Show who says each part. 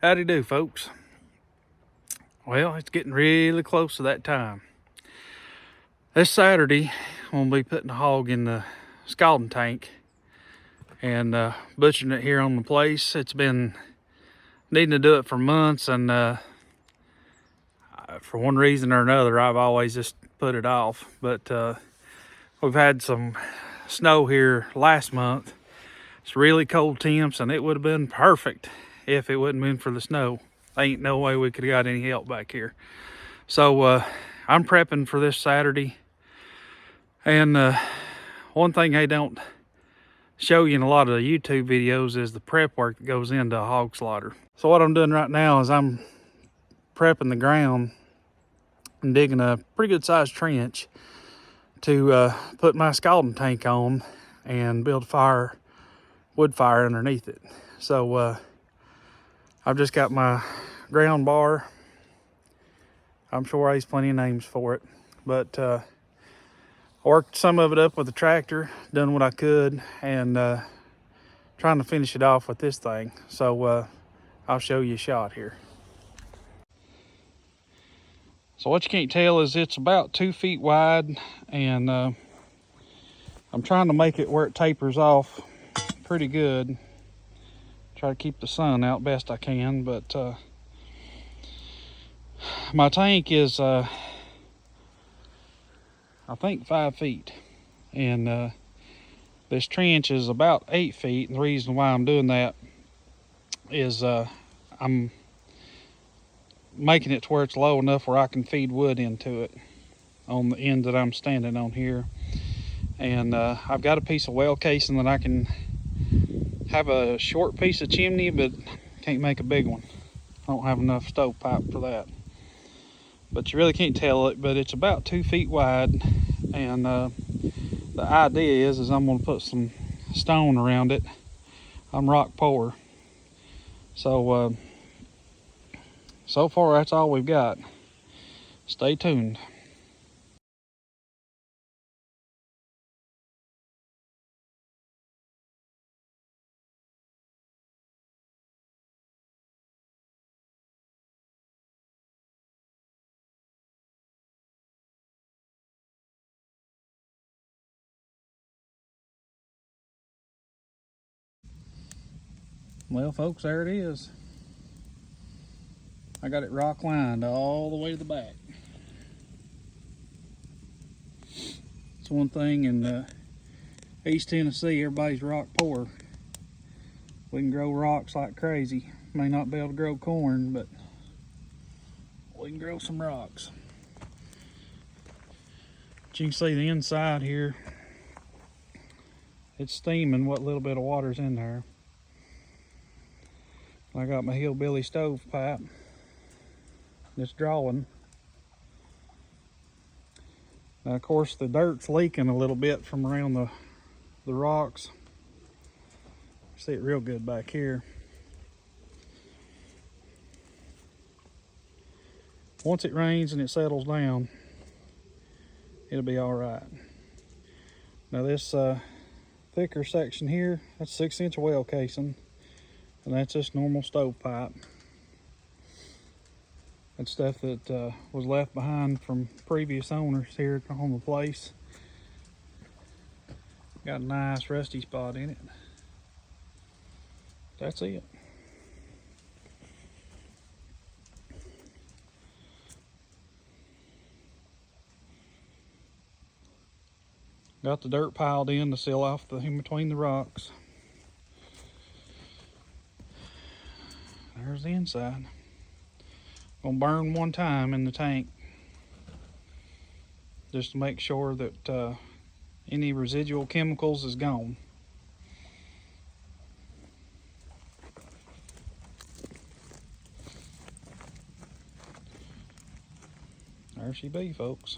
Speaker 1: Howdy do, folks. Well, it's getting really close to that time. This Saturday, I'm gonna be putting the hog in the scalding tank and butchering it here on the place. It's been needing to do it for months, and for one reason or another, I've always just put it off. But we've had some snow here last month. It's really cold temps, and it would have been perfect if it wouldn't been for the snow. Ain't no way we could have got any help back here. So I'm prepping for this Saturday. And one thing they don't show you in a lot of the YouTube videos is the prep work that goes into a hog slaughter. So what I'm doing right now is I'm prepping the ground and digging a pretty good sized trench to put my scalding tank on and build a wood fire underneath it. So I've just got my ground bar. I'm sure there's plenty of names for it, but I worked some of it up with the tractor, done what I could, and trying to finish it off with this thing. So I'll show you a shot here. So what you can't tell is it's about 2 feet wide, and I'm trying to make it where it tapers off pretty good. Try to keep the sun out best I can, but my tank is I think 5 feet, and this trench is about 8 feet. And the reason why I'm doing that is I'm making it to where it's low enough where I can feed wood into it on the end that I'm standing on here. And I've got a piece of well casing that I can have a short piece of chimney, but can't make a big one. I don't have enough stovepipe for that. But you really can't tell it, but it's about 2 feet wide. And the idea is I'm going to put some stone around it. I'm rock poor. So so far that's all we've got. Stay tuned. Well, folks, there it is. I got it rock lined all the way to the back. It's one thing in East Tennessee, everybody's rock poor. We can grow rocks like crazy. May not be able to grow corn, but we can grow some rocks. But you can see the inside here. It's steaming what little bit of water's in there. I got my hillbilly stovepipe that's drawing. Now, of course, the dirt's leaking a little bit from around the rocks. See it real good back here. Once it rains and it settles down, it'll be all right. Now this thicker section here, that's 6-inch well casing, and that's just normal stovepipe. That's stuff that was left behind from previous owners here on the place. Got a nice rusty spot in it. That's it. Got the dirt piled in to seal off the in between the rocks. There's the inside. Gonna burn one time in the tank just to make sure that any residual chemicals is gone. There she be, folks.